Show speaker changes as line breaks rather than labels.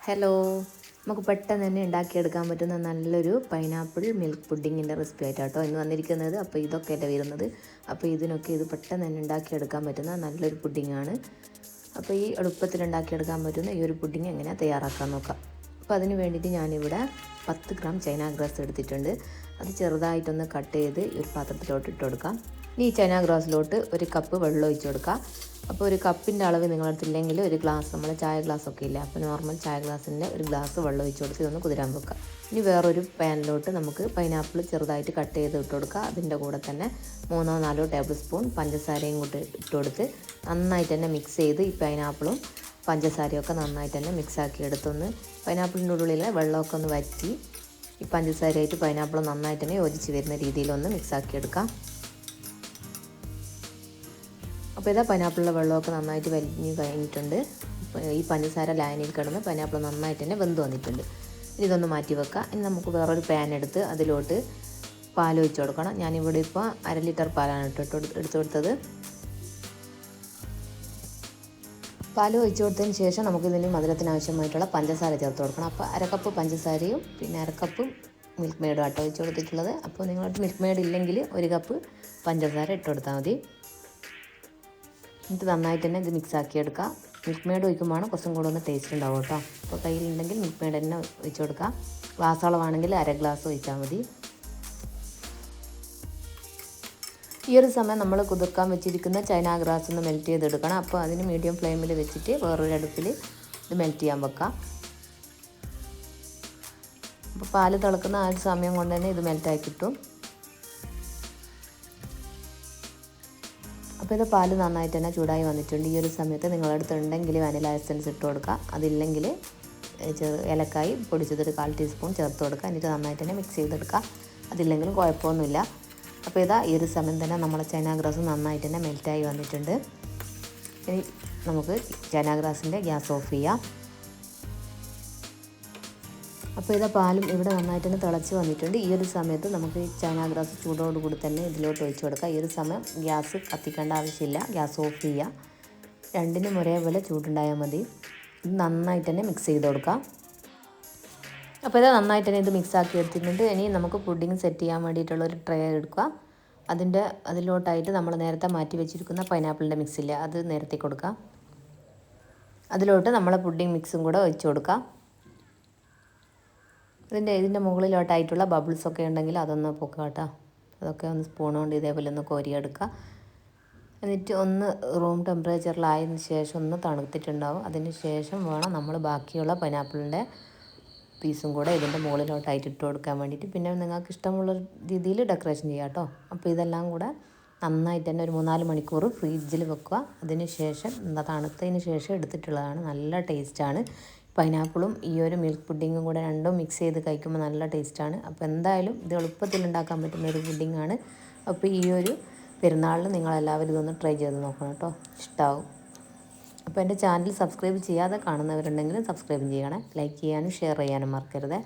Hello, നമുക്ക് പെട്ടെന്ന് തന്നെ ഉണ്ടാക്കിയെടുക്കാൻ പറ്റുന്ന നല്ലൊരു പൈനാപ്പിൾ മിൽക്ക് പുഡിങ്ങിൻ്റെ റെസിപ്പി ആയിട്ടാട്ടോ ഇന്ന് വന്നിരിക്കുന്നത്. അപ്പോൾ ഇതൊക്കെയല്ലേ വരുന്നത്. അപ്പോൾ ഇത് പെട്ടെന്ന് തന്നെ ഉണ്ടാക്കിയെടുക്കാൻ പറ്റുന്ന നല്ലൊരു പുഡിങ്ങാണ്. അപ്പോൾ ഈ എളുപ്പത്തിൽ ഉണ്ടാക്കിയെടുക്കാൻ പറ്റുന്ന ഈ ഒരു പുഡിങ് എങ്ങനെ തയ്യാറാക്കാൻ നോക്കാം. അപ്പോൾ അതിന് വേണ്ടിയിട്ട് ഞാനിവിടെ 10 ഗ്രാം ചൈന ഗ്രാസ് എടുത്തിട്ടുണ്ട്. അത് ചെറുതായിട്ടൊന്ന് കട്ട് ചെയ്ത് ഒരു പാത്രത്തിലോട്ട് ഇട്ട് കൊടുക്കാം. ഈ ചൈന ഗ്രാസിലോട്ട് ഒരു കപ്പ് വെള്ളം ഒഴിച്ച് കൊടുക്കാം. അപ്പോൾ ഒരു കപ്പിൻ്റെ അളവ് നിങ്ങളടുത്തില്ലെങ്കിൽ ഒരു ഗ്ലാസ്, നമ്മൾ ചായ ഗ്ലാസ് ഒക്കെ ഇല്ല, അപ്പോൾ നോർമൽ ചായ ഗ്ലാസിൻ്റെ ഒരു ഗ്ലാസ് വെള്ളം ഒഴിച്ച് കൊടുത്ത് ഇതൊന്ന് കുതിരാൻ വെക്കുക. ഇനി വേറൊരു പാനിലോട്ട് നമുക്ക് പൈനാപ്പിൾ ചെറുതായിട്ട് കട്ട് ചെയ്ത് ഇട്ട് കൊടുക്കുക. അതിൻ്റെ കൂടെ തന്നെ 3-4 ടേബിൾ സ്പൂൺ പഞ്ചസാരയും കൂടി ഇട്ട് കൊടുത്ത് നന്നായിട്ട് തന്നെ മിക്സ് ചെയ്ത് ഈ പൈനാപ്പിളും പഞ്ചസാരയൊക്കെ നന്നായിട്ട് തന്നെ മിക്സാക്കി എടുത്തൊന്ന് പൈനാപ്പിളിൻ്റെ ഉള്ളിലെ വെള്ളമൊക്കെ ഒന്ന് വറ്റി ഈ പഞ്ചസാരയായിട്ട് പൈനാപ്പിൾ നന്നായിട്ട് തന്നെ യോജിച്ച് വരുന്ന രീതിയിലൊന്ന് മിക്സാക്കി എടുക്കാം. അപ്പോൾ ഇതാ പൈനാപ്പിളിൻ്റെ വെള്ളമൊക്കെ നന്നായിട്ട് വലിഞ്ഞ് കഴിഞ്ഞിട്ടുണ്ട്. ഈ പഞ്ചസാര ലായനിയിൽ കിടന്ന് പൈനാപ്പിൾ നന്നായിട്ട് തന്നെ വെന്ത് വന്നിട്ടുണ്ട്. ഇതൊന്ന് മാറ്റി വെക്കാം. ഇനി നമുക്ക് വേറൊരു പാൻ എടുത്ത് അതിലോട്ട് പാൽ ഒഴിച്ച് കൊടുക്കണം. ഞാനിവിടെ ഇപ്പോൾ 1/2 ലിറ്റർ പാലാണ് എടുത്ത് കൊടുത്തത്. പാൽ ഒഴിച്ച് കൊടുത്തതിന് ശേഷം നമുക്കിതിന് മധുരത്തിന് ആവശ്യമായിട്ടുള്ള പഞ്ചസാര ചേർത്ത് കൊടുക്കണം. അപ്പോൾ 1/2 കപ്പ് പഞ്ചസാരയും പിന്നെ 1/2 കപ്പ് മിൽക്ക് മെയ്ഡും ആട്ടോ ഒഴിച്ച് കൊടുത്തിട്ടുള്ളത്. അപ്പോൾ നിങ്ങളുടെ മിൽക്ക് മെയ്ഡ് ഇല്ലെങ്കിൽ 1 കപ്പ് പഞ്ചസാര ഇട്ട് കൊടുത്താൽ മതി. എന്നിട്ട് നന്നായിട്ട് തന്നെ ഇത് മിക്സാക്കി എടുക്കുക. മിൽക്ക് മെയ്ഡ് ഒഴിക്കുമ്പോൾ കുറച്ചും കൂടെ ഒന്ന് ടേസ്റ്റ് ഉണ്ടാവും കേട്ടോ. അപ്പോൾ കയ്യിലുണ്ടെങ്കിൽ മിൽക്ക് മെയ്ഡ് തന്നെ ഒഴിച്ച് കൊടുക്കുക. ഗ്ലാസ് അളവാണെങ്കിൽ 1/2 ഗ്ലാസ് ഒഴിച്ചാൽ മതി. ഈ ഒരു സമയം നമ്മൾ കുതിർക്കാൻ വെച്ചിരിക്കുന്ന ചൈന ഗ്രാസ് ഒന്ന് മെൽറ്റ് ചെയ്തെടുക്കണം. അപ്പോൾ അതിന് മീഡിയം ഫ്ലെയിമിൽ വെച്ചിട്ട് വേറൊരു അടുപ്പിൽ ഇത് മെൽറ്റ് ചെയ്യാൻ വെക്കാം. അപ്പോൾ പാല് തിളക്കുന്ന ആ ഒരു സമയം കൊണ്ട് തന്നെ ഇത് മെൽറ്റായി കിട്ടും. അപ്പോൾ ഇത് പാല് നന്നായിട്ട് തന്നെ ചൂടായി വന്നിട്ടുണ്ട്. ഈ ഒരു സമയത്ത് നിങ്ങളടുത്ത് ഉണ്ടെങ്കിൽ വാനില എസൻസ് ഇട്ട് കൊടുക്കുക. അതില്ലെങ്കിൽ ഏലക്കായി പൊടിച്ചതൊരു 1/4 ടീസ്പൂൺ ചേർത്ത് കൊടുക്കുക. എന്നിട്ട് നന്നായിട്ട് തന്നെ മിക്സ് ചെയ്തെടുക്കുക. അതില്ലെങ്കിലും കുഴപ്പമൊന്നുമില്ല. അപ്പോൾ ഇതാ ഈ ഒരു സമയം തന്നെ നമ്മളെ ചൈന ഗ്രാസ് നന്നായിട്ട് തന്നെ മെൽറ്റായി വന്നിട്ടുണ്ട്. ഇനി നമുക്ക് ചൈന ഗ്രാസിൻ്റെ ഗ്യാസ് ഓഫ് ചെയ്യാം. അപ്പോൾ ഇതാ പാലും ഇവിടെ നന്നായിട്ട് തന്നെ തിളച്ച് വന്നിട്ടുണ്ട്. ഈ ഒരു സമയത്ത് നമുക്ക് ഈ ചൈന ഗ്രാസ് ചൂടോടുകൂടി തന്നെ ഇതിലോട്ട് ഒഴിച്ച് കൊടുക്കുക. ഈ ഒരു സമയം ഗ്യാസ് കത്തിക്കേണ്ട ആവശ്യമില്ല, ഗ്യാസ് ഓഫ് ചെയ്യുക. രണ്ടിനും ഒരേപോലെ ചൂടുണ്ടായാൽ മതി. ഇത് നന്നായിട്ട് തന്നെ മിക്സ് ചെയ്ത് കൊടുക്കുക. അപ്പോൾ ഇത് നന്നായിട്ട് തന്നെ ഇത് മിക്സാക്കി എടുത്തിട്ടുണ്ട്. ഇനി നമുക്ക് പുഡിങ് സെറ്റ് ചെയ്യാൻ വേണ്ടിയിട്ടുള്ളൊരു ട്രേ എടുക്കുക. അതിലോട്ടായിട്ട് നമ്മൾ നേരത്തെ മാറ്റി വെച്ചിരിക്കുന്ന പൈനാപ്പിളിൻ്റെ മിക്സില്ല, അത് നിരത്തി കൊടുക്കുക. അതിലോട്ട് നമ്മളെ പുഡിങ് മിക്സും കൂടെ ഒഴിച്ച് കൊടുക്കുക. ഇതിൻ്റെ മുകളിലോട്ടായിട്ടുള്ള ബബിൾസൊക്കെ ഉണ്ടെങ്കിൽ അതൊന്ന് പൊക്കുക കേട്ടോ. അതൊക്കെ ഒന്ന് സ്പൂൺ കൊണ്ട് ഇതേപോലെ ഒന്ന് കോരിയെടുക്കുക. എന്നിട്ട് ഒന്ന് റൂം ടെമ്പറേച്ചറിലായതിന് ശേഷം ഒന്ന് തണുത്തിട്ടുണ്ടാവും. അതിന് ശേഷം വേണം നമ്മൾ ബാക്കിയുള്ള പൈനാപ്പിളിൻ്റെ പീസും കൂടെ ഇതിൻ്റെ മുകളിലോട്ടായിട്ട് ഇട്ട് കൊടുക്കാൻ വേണ്ടിയിട്ട്. പിന്നെ നിങ്ങൾക്ക് ഇഷ്ടമുള്ള രീതിയിൽ ഡെക്കറേഷൻ ചെയ്യാം കേട്ടോ. അപ്പോൾ ഇതെല്ലാം കൂടെ നന്നായിട്ട് തന്നെ ഒരു 3-4 മണിക്കൂർ ഫ്രിഡ്ജിൽ വെക്കുക. അതിന് ശേഷം തണുത്തതിന് ശേഷം എടുത്തിട്ടുള്ളതാണ്. നല്ല ടേസ്റ്റാണ്. പൈനാപ്പിളും ഈ ഒരു മിൽക്ക് പുഡിങ്ങും കൂടെ രണ്ടും മിക്സ് ചെയ്ത് കഴിക്കുമ്പോൾ നല്ല ടേസ്റ്റാണ്. അപ്പോൾ എന്തായാലും ഇത് എളുപ്പത്തിൽ ഉണ്ടാക്കാൻ പറ്റുന്ന ഒരു പുഡിങ്ങാണ്. അപ്പോൾ ഈ ഒരു പെരുന്നാളിന് നിങ്ങളെല്ലാവരും ഇതൊന്ന് ട്രൈ ചെയ്ത് നോക്കണം കേട്ടോ, ഇഷ്ടമാവും. അപ്പോൾ എൻ്റെ ചാനൽ സബ്സ്ക്രൈബ് ചെയ്യാതെ കാണുന്നവരുണ്ടെങ്കിൽ സബ്സ്ക്രൈബ് ചെയ്യണേ. ലൈക്ക് ചെയ്യാനും ഷെയർ ചെയ്യാനും മറക്കരുത്.